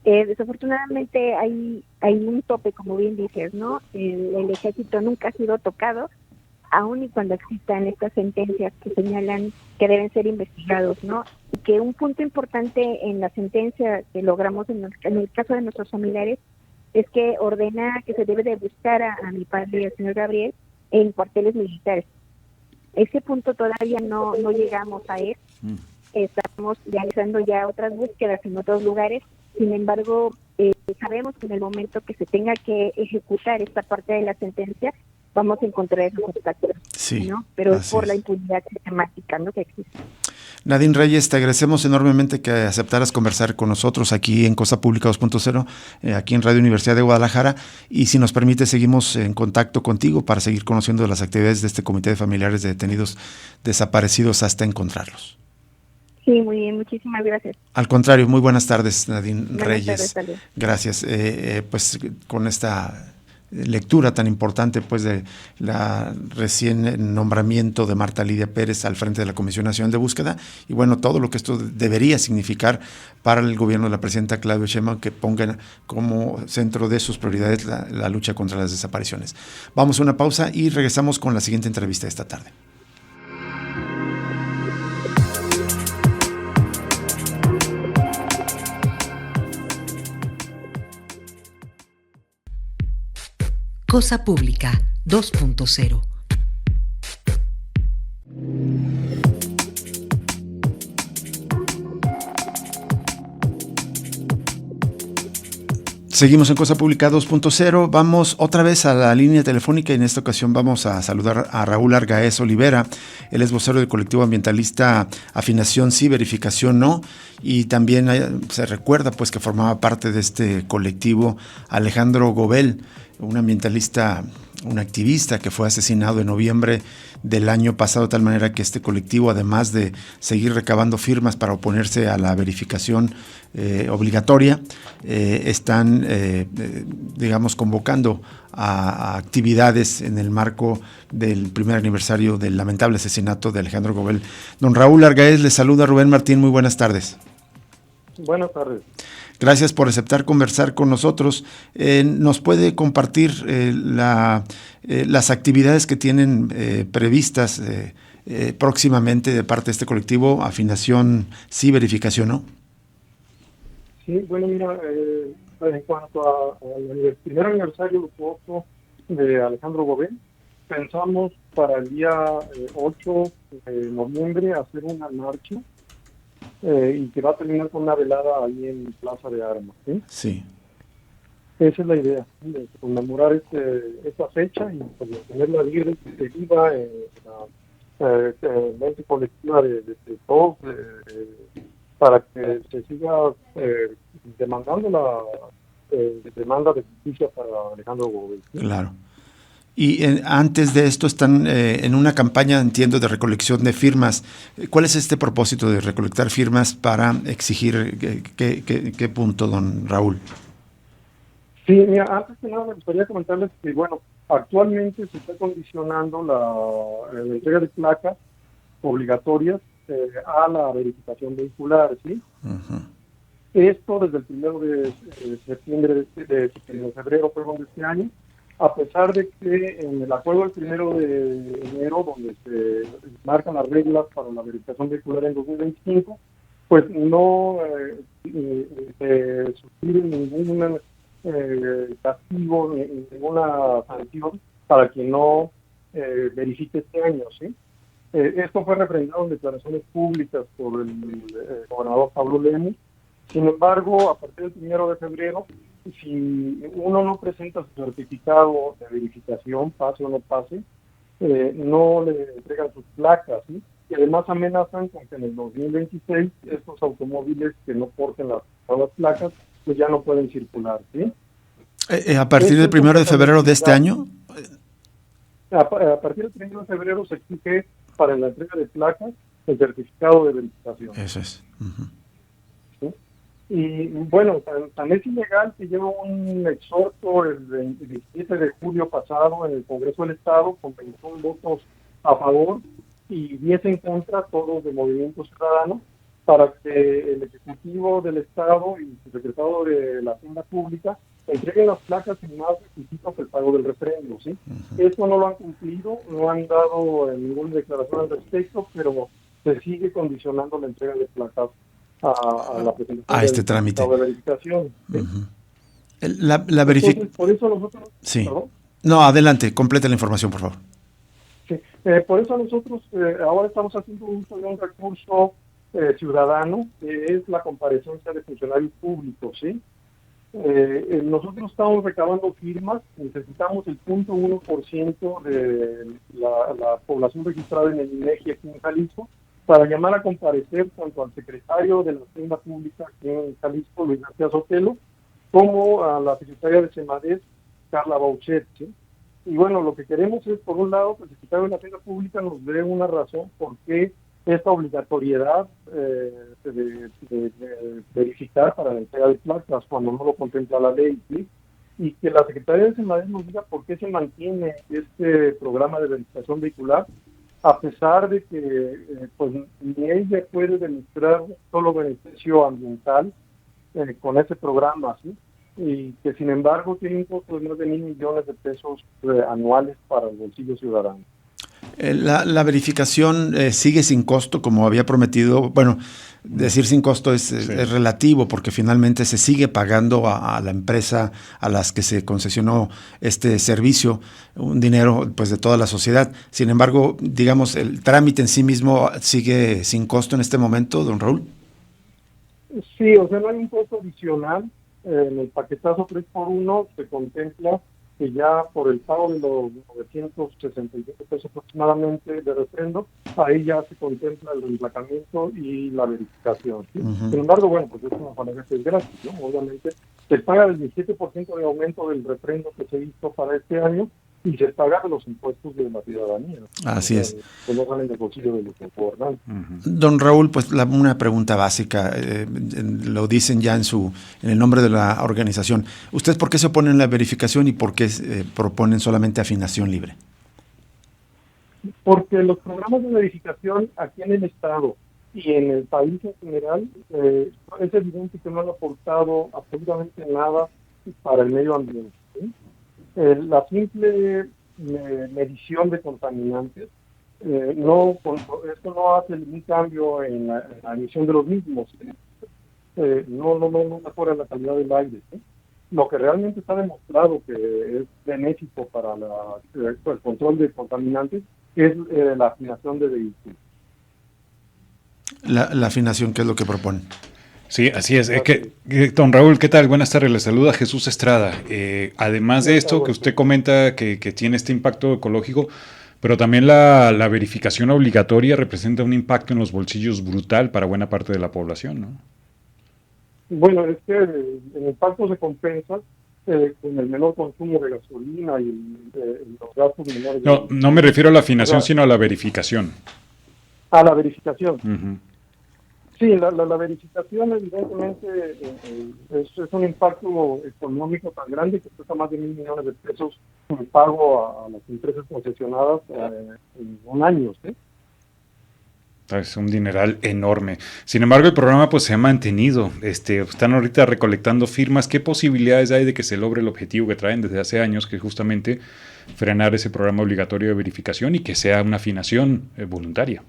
Desafortunadamente hay un tope, como bien dices, ¿no? El ejército nunca ha sido tocado, aun y cuando existan estas sentencias que señalan que deben ser investigados, ¿no? Y que un punto importante en la sentencia que logramos en el caso de nuestros familiares es que ordena que se debe de buscar a mi padre y al señor Gabriel en cuarteles militares. Ese punto todavía no llegamos a él. Estamos realizando ya otras búsquedas en otros lugares. Sin embargo, sabemos que en el momento que se tenga que ejecutar esta parte de la sentencia, vamos a encontrar esos obstáculos, sí, ¿no? Pero es por la impunidad sistemática, ¿no?, que existe. Nadine Reyes, te agradecemos enormemente que aceptaras conversar con nosotros aquí en Cosa Pública 2.0, aquí en Radio Universidad de Guadalajara, y si nos permite seguimos en contacto contigo para seguir conociendo las actividades de este Comité de Familiares de Detenidos Desaparecidos hasta encontrarlos. Sí, muy bien, muchísimas gracias. Al contrario, muy buenas tardes, Nadine Reyes. Tardes, gracias. Pues con esta lectura tan importante pues de la recién nombramiento de Marta Lidia Pérez al frente de la Comisión Nacional de Búsqueda, y bueno, todo lo que esto debería significar para el gobierno de la presidenta Claudia Sheinbaum, que pongan como centro de sus prioridades la lucha contra las desapariciones. Vamos a una pausa y regresamos con la siguiente entrevista de esta tarde. Cosa Pública 2.0. Seguimos en Cosa Pública 2.0, vamos otra vez a la línea telefónica y en esta ocasión vamos a saludar a Raúl Argaez Olivera. Él es vocero del colectivo ambientalista Afinación Sí, Verificación No, y también se recuerda pues que formaba parte de este colectivo Alejandro Gobel, un ambientalista, un activista que fue asesinado en noviembre del año pasado, de tal manera que este colectivo, además de seguir recabando firmas para oponerse a la verificación obligatoria, están, digamos, convocando a actividades en el marco del primer aniversario del lamentable asesinato de Alejandro Gobel. Don Raúl Argaez, le saluda Rubén Martín, muy buenas tardes. Buenas tardes. Gracias por aceptar conversar con nosotros. ¿Nos puede compartir las actividades que tienen previstas próximamente de parte de este colectivo Afinación Sí, Verificación No? Sí, bueno, mira, en cuanto al primer aniversario luctuoso de Alejandro Gobel, pensamos para el día 8 de noviembre hacer una marcha y que va a terminar con una velada ahí en Plaza de Armas. ¿Sí? Sí. Esa es la idea, de conmemorar esta fecha y pues, tenerla libre, viva en la mente colectiva de todos, para que se siga demandando la demanda de justicia para Alejandro Gobel. ¿Sí? Claro. Y antes de esto están en una campaña, entiendo, de recolección de firmas. ¿Cuál es este propósito de recolectar firmas para exigir qué punto, don Raúl? Sí, mira, antes que nada me gustaría comentarles que, bueno, actualmente se está condicionando la entrega de placas obligatorias a la verificación vehicular, ¿sí? Uh-huh. Esto desde el 1 de septiembre, de febrero, perdón, de este año, a pesar de que en el acuerdo del 1 de enero, donde se marcan las reglas para la verificación vehicular en 2025, pues no se sugiere ningún castigo, ninguna sanción para quien no verifique este año, ¿sí? Esto fue refrendado en declaraciones públicas por el gobernador Pablo Lemus. Sin embargo, a partir del 1 de febrero, si uno no presenta su certificado de verificación, pase o no pase, no le entregan sus placas, ¿sí? Y además amenazan con que en el 2026 estos automóviles que no porten las nuevas placas, pues ya no pueden circular, ¿sí? A partir del 1 de febrero de este año. A partir del 1 de febrero se exige para la entrega de placas el certificado de verificación. Eso es. ¿Sí? Y bueno, tan es ilegal que lleva un exhorto el 27 de julio pasado en el Congreso del Estado con 21 votos a favor y 10 en contra, todos de Movimiento Ciudadano, para que el Ejecutivo del Estado y su secretario de la Hacienda Pública entreguen las placas sin más requisitos que el pago del refrendo, ¿sí? Esto no lo han cumplido, no han dado ninguna declaración al respecto, pero se sigue condicionando la entrega de placas a la presentación este trámite de verificación, ¿sí? La verificación. Por eso nosotros... Sí. ¿Perdón? No, adelante, complete la información, por favor. Sí. Por eso nosotros ahora estamos haciendo uso de un recurso ciudadano, que es la comparecencia de funcionarios públicos, ¿sí? Nosotros estamos recabando firmas, necesitamos el 0.1% de la población registrada en el INEGI aquí en Jalisco para llamar a comparecer tanto al secretario de la Hacienda Pública aquí en Jalisco, Luis García Sotelo, como a la secretaria de Semadés, Carla Bauchet, ¿sí? Y bueno, lo que queremos es, por un lado, que el secretario de la Hacienda Pública nos dé una razón por qué esta obligatoriedad de verificar para la entrega de placas cuando no lo contempla la ley, ¿sí? Y que la Secretaría de Semadés nos diga por qué se mantiene este programa de verificación vehicular, a pesar de que pues ni ella puede demostrar solo beneficio ambiental con ese programa, ¿sí? Y que sin embargo tiene un costo de más de 1,000 millones de pesos anuales para el bolsillo ciudadano. La verificación sigue sin costo, como había prometido. Bueno, decir sin costo es relativo, porque finalmente se sigue pagando a la empresa a las que se concesionó este servicio, un dinero pues de toda la sociedad. Sin embargo, digamos, el trámite en sí mismo sigue sin costo en este momento, don Raúl. Sí, o sea, no hay un costo adicional. En el paquetazo 3x1 se contempla que ya por el pago de los 965 pesos aproximadamente de refrendo, ahí ya se contempla el reemplacamiento y la verificación, ¿sí? Sin embargo, bueno, pues es una manera que es gratis, ¿no? Obviamente se paga el 17% de aumento del refrendo que se hizo para este año y se paga de los impuestos de la ciudadanía. Así es. Que no salen del bolsillo de los gobernantes. Don Raúl, pues una pregunta básica, lo dicen ya en el nombre de la organización. ¿Ustedes por qué se oponen a la verificación y por qué proponen solamente afinación libre? Porque los programas de verificación aquí en el Estado y en el país en general es evidente que no han aportado absolutamente nada para el medio ambiente, ¿sí? La simple medición de contaminantes, esto no hace ningún cambio en la emisión de los mismos, ¿sí? No mejora la calidad del aire, ¿sí? Lo que realmente está demostrado que es benéfico para el control de contaminantes es la afinación de vehículos. La afinación, ¿qué es lo que proponen? Sí, así es. Don Raúl, ¿qué tal? Buenas tardes. Le saluda Jesús Estrada. Además de esto que usted comenta que tiene este impacto ecológico, pero también la verificación obligatoria representa un impacto en los bolsillos brutal para buena parte de la población, ¿no? Bueno, es que el impacto se compensa con el menor consumo de gasolina y los gastos menores. No me refiero a la afinación, sino a la verificación. A la verificación. Uh-huh. Sí, la verificación evidentemente es un impacto económico tan grande que cuesta más de 1,000 millones de pesos en pago a las empresas concesionadas en un año, ¿sí? Es un dineral enorme. Sin embargo, el programa pues se ha mantenido. Están ahorita recolectando firmas. ¿Qué posibilidades hay de que se logre el objetivo que traen desde hace años, que es justamente frenar ese programa obligatorio de verificación y que sea una afinación voluntaria?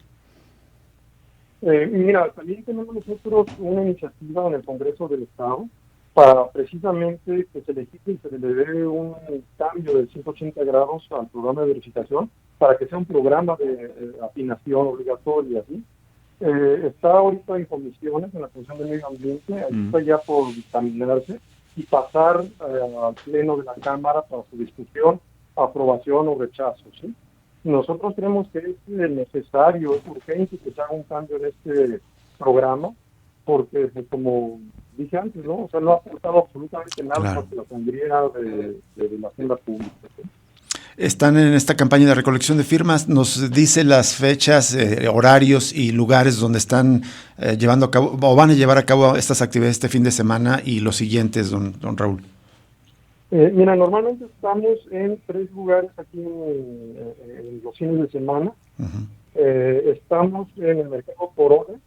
Mira, también tenemos nosotros una iniciativa en el Congreso del Estado para precisamente que se legisle y se le dé un cambio de 180 grados al programa de verificación para que sea un programa de afinación obligatoria, ¿sí? Está ahorita en comisiones, en la Comisión de Medio Ambiente, ahí está ya por dictaminarse y pasar al pleno de la Cámara para su discusión, aprobación o rechazo, ¿sí? Nosotros creemos que es necesario, es urgente que se haga un cambio en este programa, porque pues, como dije antes, ¿no? O sea, no ha aportado absolutamente nada Claro. más que la sangría de la hacienda pública, ¿sí? Están en esta campaña de recolección de firmas. Nos dice las fechas, horarios y lugares donde están llevando a cabo o van a llevar a cabo estas actividades este fin de semana y los siguientes, don Raúl. Mira, normalmente estamos en 3 lugares aquí en los fines de semana. Uh-huh. Estamos en el Mercado Corona,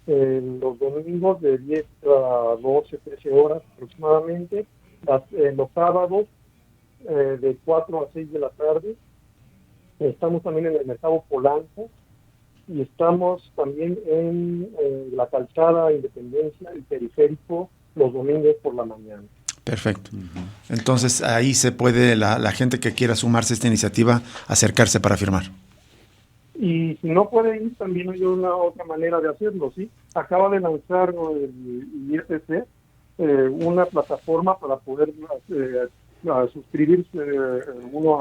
los domingos de 10 a 12, 13 horas aproximadamente, los sábados de 4 a 6 de la tarde. Estamos también en el Mercado Polanco y estamos también en la Calzada Independencia y Periférico los domingos por la mañana. Perfecto. Entonces ahí se puede la gente que quiera sumarse a esta iniciativa acercarse para firmar. Y si no puede ir, también hay una otra manera de hacerlo, ¿sí? Acaba de lanzar el IFC una plataforma para poder suscribirse uno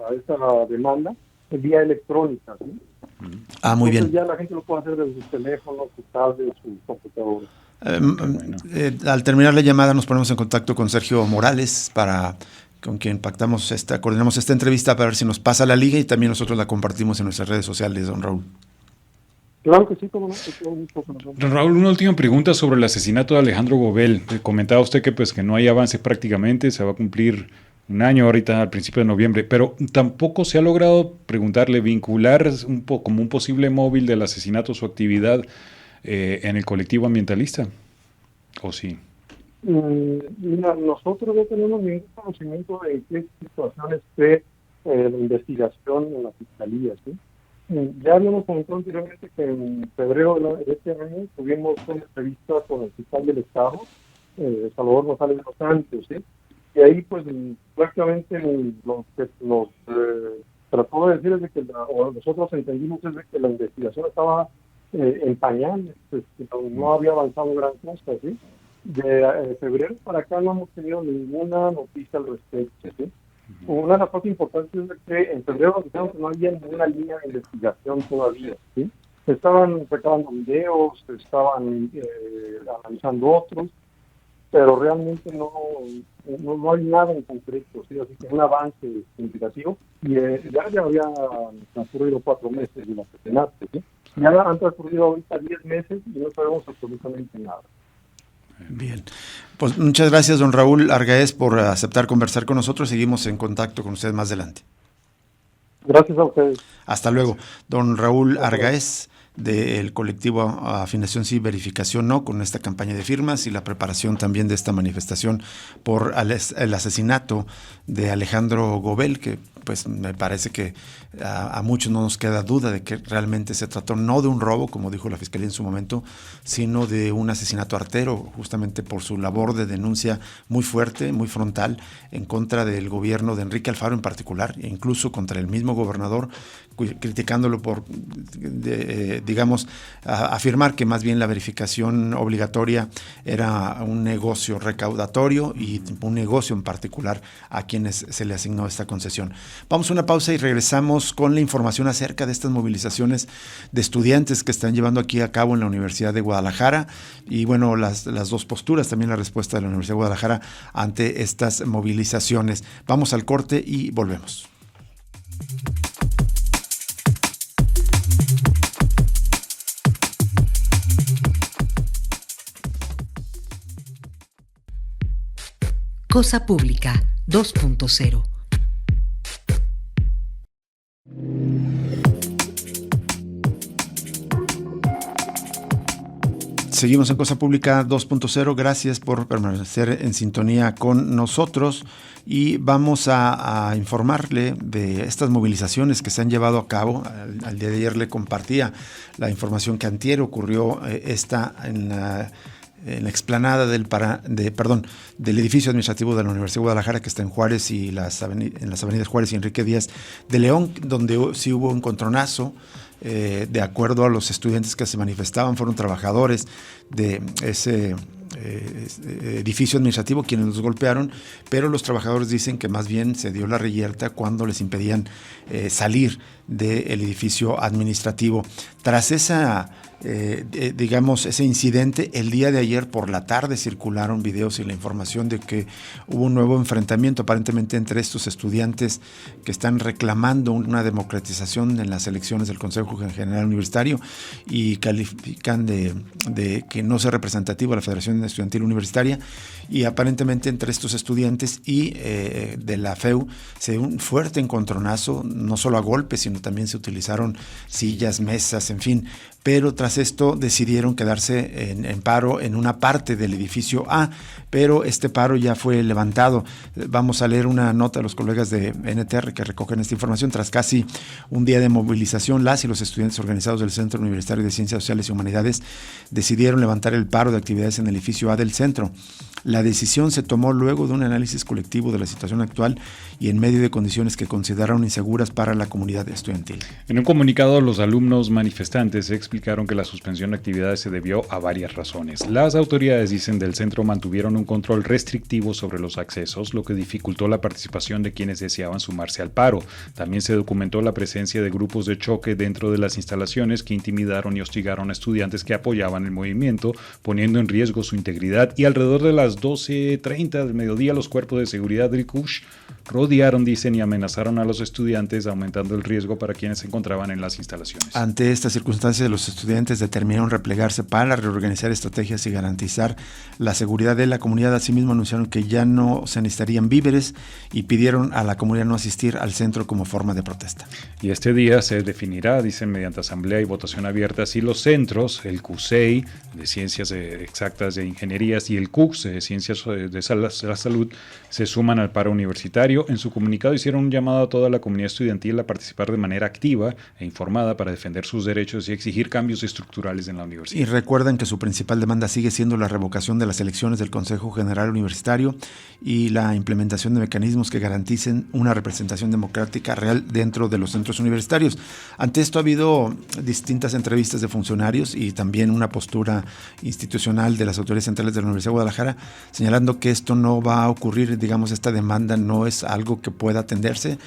a esta demanda vía electrónica, ¿sí? Muy bien. Entonces ya la gente lo puede hacer desde sus teléfonos, sus tablets, sus computadoras. Al terminar la llamada nos ponemos en contacto con Sergio Morales con quien coordinamos esta entrevista para ver si nos pasa la liga y también nosotros la compartimos en nuestras redes sociales, don Raúl. Claro que sí, como no. Don Raúl, una última pregunta sobre el asesinato de Alejandro Gobel. Comentaba usted que no hay avance prácticamente, se va a cumplir un año ahorita al principio de noviembre, pero tampoco se ha logrado vincular como un posible móvil del asesinato su actividad en el colectivo ambientalista, ¿o sí? Mira, nosotros no tenemos ningún conocimiento de en qué situación esté la investigación en la fiscalía, ¿sí? Ya habíamos comentado anteriormente que en febrero de este año tuvimos una entrevista con el fiscal del Estado, Salvador González de los Santos, ¿sí? Y ahí pues prácticamente lo que nos trató de decir es de que o nosotros entendimos es de que la investigación estaba en pañales, pues, no había avanzado gran cosa, ¿sí? De febrero para acá no hemos tenido ninguna noticia al respecto, ¿sí? Una de las cosas importantes es que en febrero dijeron que no había ninguna línea de investigación todavía, ¿sí? Estaban recabando videos, estaban analizando otros, pero realmente no hay nada en concreto, ¿sí? Así que un avance significativo y ya había transcurrido 4 meses de la asesinato, ¿sí? Ya han transcurrido ahorita 10 meses y no sabemos absolutamente nada. Bien, pues muchas gracias, don Raúl Argaez, por aceptar conversar con nosotros. Seguimos en contacto con usted más adelante. Gracias a ustedes. Hasta luego. Don Raúl Argaez, del colectivo Afinación Sí, Verificación No, con esta campaña de firmas y la preparación también de esta manifestación por el asesinato de Alejandro Gobel, que pues me parece que a muchos no nos queda duda de que realmente se trató no de un robo, como dijo la Fiscalía en su momento, sino de un asesinato artero, justamente por su labor de denuncia muy fuerte, muy frontal, en contra del gobierno de Enrique Alfaro en particular, e incluso contra el mismo gobernador, criticándolo por, digamos, afirmar que más bien la verificación obligatoria era un negocio recaudatorio y un negocio en particular a quienes se le asignó esta concesión. Vamos a una pausa y regresamos con la información acerca de estas movilizaciones de estudiantes que están llevando aquí a cabo en la Universidad de Guadalajara y bueno, las dos posturas, también la respuesta de la Universidad de Guadalajara ante estas movilizaciones. Vamos al corte y volvemos. Cosa Pública 2.0. Seguimos en Cosa Pública 2.0. Gracias por permanecer en sintonía con nosotros y vamos a informarle de estas movilizaciones que se han llevado a cabo. Al día de ayer le compartía la información que antier ocurrió en en la explanada del edificio administrativo de la Universidad de Guadalajara, que está en Juárez y en las avenidas Juárez y Enrique Díaz de León, donde sí hubo un encontronazo. De acuerdo a los estudiantes que se manifestaban, fueron trabajadores de ese edificio administrativo quienes los golpearon, pero los trabajadores dicen que más bien se dio la reyerta cuando les impedían salir del edificio administrativo. Tras ese incidente, el día de ayer por la tarde circularon videos y la información de que hubo un nuevo enfrentamiento aparentemente entre estos estudiantes que están reclamando una democratización en las elecciones del Consejo General Universitario y califican de que no sea representativa la Federación Estudiantil Universitaria, y aparentemente entre estos estudiantes y de la FEU se dio un fuerte encontronazo, no solo a golpes, sino también se utilizaron sillas, mesas, en fin. Pero tras esto decidieron quedarse en paro en una parte del edificio A, pero este paro ya fue levantado. Vamos a leer una nota de los colegas de NTR que recogen esta información. Tras casi un día de movilización, las y los estudiantes organizados del Centro Universitario de Ciencias Sociales y Humanidades decidieron levantar el paro de actividades en el edificio A del centro. La decisión se tomó luego de un análisis colectivo de la situación actual y en medio de condiciones que consideraron inseguras para la comunidad estudiantil. En un comunicado, los alumnos manifestantes explicaron que la suspensión de actividades se debió a varias razones. Las autoridades, dicen, del centro mantuvieron un control restrictivo sobre los accesos, lo que dificultó la participación de quienes deseaban sumarse al paro. También se documentó la presencia de grupos de choque dentro de las instalaciones que intimidaron y hostigaron a estudiantes que apoyaban el movimiento, poniendo en riesgo su integridad, y alrededor de las 12:30 del mediodía los cuerpos de seguridad del CUSH rodearon, dicen, y amenazaron a los estudiantes, aumentando el riesgo para quienes se encontraban en las instalaciones. Ante esta circunstancia, los estudiantes determinaron replegarse para reorganizar estrategias y garantizar la seguridad de la comunidad. Asimismo, anunciaron que ya no se necesitarían víveres y pidieron a la comunidad no asistir al centro como forma de protesta. Y este día se definirá, dicen, mediante asamblea y votación abierta, si los centros, el CUSEI de Ciencias Exactas e Ingenierías y el CUCS de Ciencias de la Salud, se suman al paro universitario. En su comunicado hicieron un llamado a toda la comunidad estudiantil a participar de manera activa e informada para defender sus derechos y exigir cambios estructurales en la universidad. Y recuerden que su principal demanda sigue siendo la revocación de las elecciones del Consejo General Universitario y la implementación de mecanismos que garanticen una representación democrática real dentro de los centros universitarios. Ante esto ha habido distintas entrevistas de funcionarios y también una postura institucional de las autoridades centrales de la Universidad de Guadalajara, señalando que esto no va a ocurrir, digamos, esta demanda no es algo que pueda atenderse.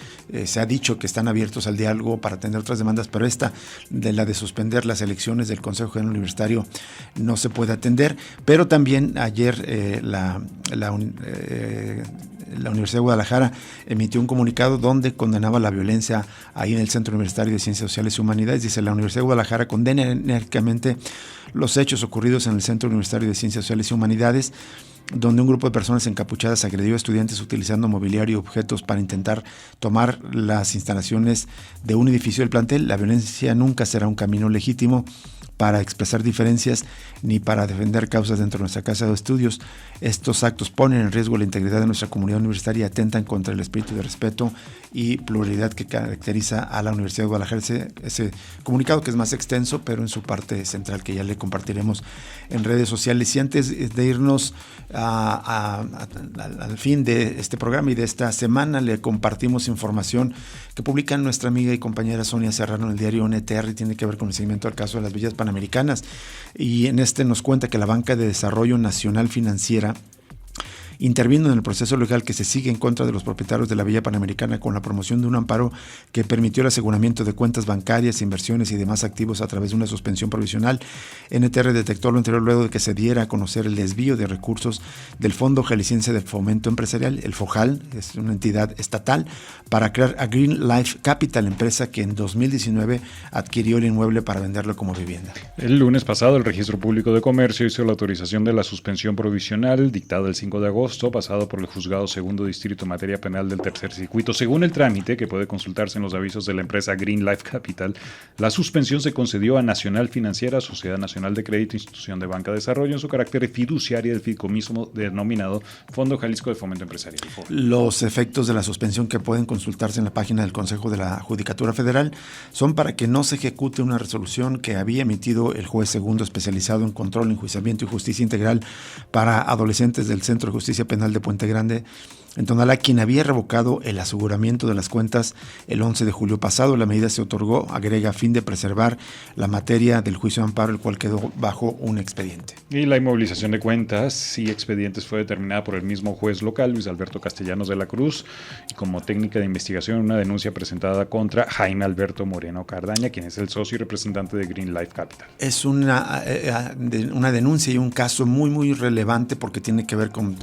Se ha dicho que están abiertos al diálogo para atender otras demandas, pero esta de la de suspender las elecciones del Consejo General Universitario no se puede atender. Pero también ayer la Universidad de Guadalajara emitió un comunicado donde condenaba la violencia ahí en el Centro Universitario de Ciencias Sociales y Humanidades. Dice: la Universidad de Guadalajara condena enérgicamente los hechos ocurridos en el Centro Universitario de Ciencias Sociales y Humanidades, donde un grupo de personas encapuchadas agredió a estudiantes utilizando mobiliario y objetos para intentar tomar las instalaciones de un edificio del plantel. La violencia nunca será un camino legítimo para expresar diferencias ni para defender causas dentro de nuestra casa de estudios. Estos actos ponen en riesgo la integridad de nuestra comunidad universitaria y atentan contra el espíritu de respeto y pluralidad que caracteriza a la Universidad de Guadalajara. Ese comunicado, que es más extenso, pero en su parte central, que ya le compartiremos en redes sociales. Y antes de irnos al fin de este programa y de esta semana, le compartimos información que publica nuestra amiga y compañera Sonia Serrano en el diario NTR, y tiene que ver con el seguimiento del caso de las villas panamericanas. Y en este nos cuenta que la Banca de Desarrollo Nacional Financiera intervino en el proceso legal que se sigue en contra de los propietarios de la Villa Panamericana con la promoción de un amparo que permitió el aseguramiento de cuentas bancarias, inversiones y demás activos a través de una suspensión provisional. NTR detectó lo anterior luego de que se diera a conocer el desvío de recursos del Fondo Jalisciense de Fomento Empresarial, el FOJAL, es una entidad estatal, para crear a Green Life Capital, empresa que en 2019 adquirió el inmueble para venderlo como vivienda. El lunes pasado, el Registro Público de Comercio hizo la autorización de la suspensión provisional dictada el 5 de agosto agosto, pasado por el Juzgado Segundo Distrito en Materia Penal del Tercer Circuito. Según el trámite, que puede consultarse en los avisos de la empresa Green Life Capital, la suspensión se concedió a Nacional Financiera, Sociedad Nacional de Crédito, Institución de Banca de Desarrollo, en su carácter fiduciaria del fideicomiso denominado Fondo Jalisco de Fomento Empresarial. Los efectos de la suspensión, que pueden consultarse en la página del Consejo de la Judicatura Federal, son para que no se ejecute una resolución que había emitido el juez segundo especializado en control, enjuiciamiento y justicia integral para adolescentes del Centro de Justicia Penal de Puente Grande, en Tonalá, quien había revocado el aseguramiento de las cuentas el 11 de julio pasado. La medida se otorgó, agrega, a fin de preservar la materia del juicio de amparo, el cual quedó bajo un expediente. Y la inmovilización de cuentas y expedientes fue determinada por el mismo juez local, Luis Alberto Castellanos de la Cruz, y como técnica de investigación una denuncia presentada contra Jaime Alberto Moreno Cardaña, quien es el socio y representante de Green Life Capital. Es una denuncia y un caso muy, muy relevante, porque tiene que ver con,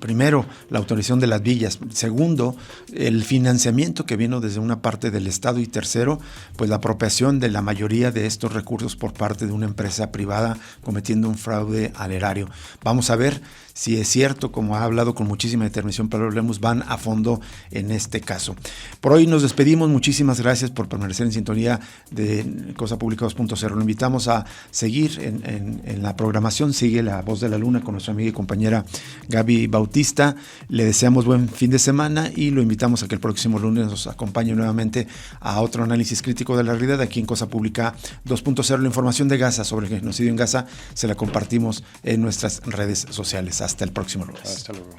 primero, la autorización de las villas, segundo, el financiamiento que vino desde una parte del Estado, y tercero, pues la apropiación de la mayoría de estos recursos por parte de una empresa privada cometiendo un fraude al erario. Vamos a ver si es cierto, como ha hablado con muchísima determinación Pablo Lemus, van a fondo en este caso. Por hoy nos despedimos, muchísimas gracias por permanecer en sintonía de Cosa Pública 2.0. Lo invitamos a seguir en la programación, sigue La Voz de la Luna con nuestra amiga y compañera Gaby Bautista. Le deseamos buen fin de semana y lo invitamos a que el próximo lunes nos acompañe nuevamente a otro análisis crítico de la realidad aquí en Cosa Pública 2.0. La información de Gaza, sobre el genocidio en Gaza, se la compartimos en nuestras redes sociales. Hasta el próximo lunes. Hasta luego.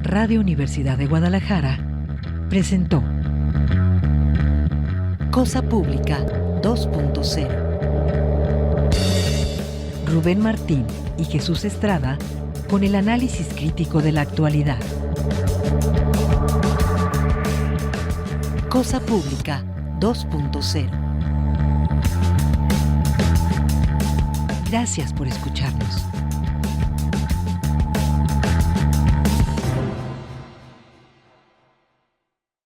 Radio Universidad de Guadalajara presentó Cosa Pública 2.0. Rubén Martín y Jesús Estrada con el análisis crítico de la actualidad. Cosa Pública 2.0. Gracias por escucharnos.